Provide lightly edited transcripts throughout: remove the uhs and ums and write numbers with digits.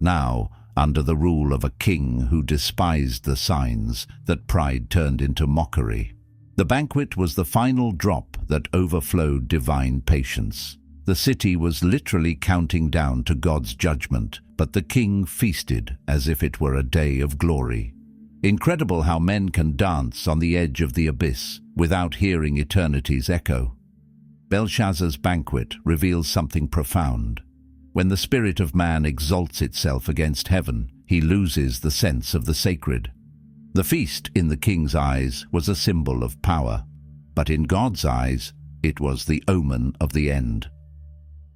now under the rule of a king who despised the signs that pride turned into mockery. The banquet was the final drop that overflowed divine patience. The city was literally counting down to God's judgment, but the king feasted as if it were a day of glory. Incredible how men can dance on the edge of the abyss without hearing eternity's echo. Belshazzar's banquet reveals something profound. When the spirit of man exalts itself against heaven, he loses the sense of the sacred. The feast, in the king's eyes, was a symbol of power, but in God's eyes, it was the omen of the end.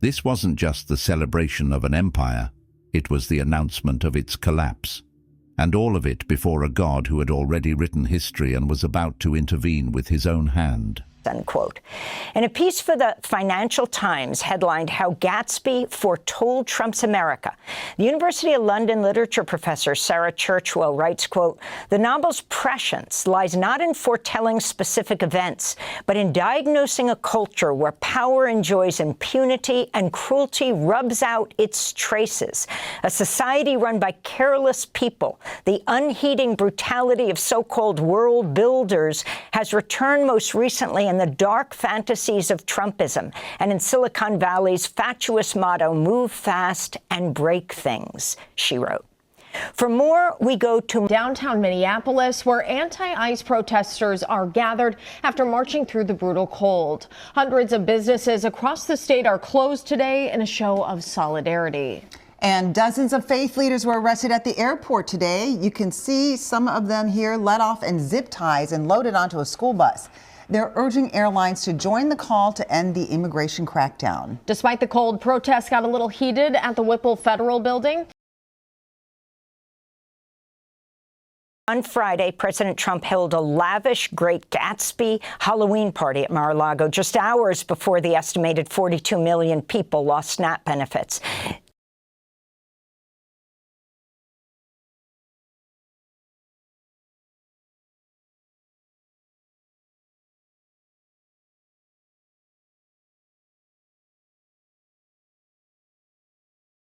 This wasn't just the celebration of an empire, it was the announcement of its collapse. And all of it before a God who had already written history and was about to intervene with his own hand. Unquote. In a piece for the Financial Times headlined "How Gatsby Foretold Trump's America," the University of London literature professor Sarah Churchwell writes, quote, "The novel's prescience lies not in foretelling specific events, but in diagnosing a culture where power enjoys impunity and cruelty rubs out its traces. A society run by careless people. The unheeding brutality of so-called world builders has returned most recently in the dark fantasies of Trumpism and in Silicon Valley's fatuous motto, 'Move fast and break things,'" she wrote. For more, we go to downtown Minneapolis, where anti-ICE protesters are gathered after marching through the brutal cold. Hundreds of businesses across the state are closed today in a show of solidarity. And dozens of faith leaders were arrested at the airport today. You can see some of them here let off in zip ties and loaded onto a school bus. They're urging airlines to join the call to end the immigration crackdown. Despite the cold, protests got a little heated at the Whipple Federal Building. On Friday, President Trump held a lavish Great Gatsby Halloween party at Mar-a-Lago just hours before the estimated 42 million people lost SNAP benefits.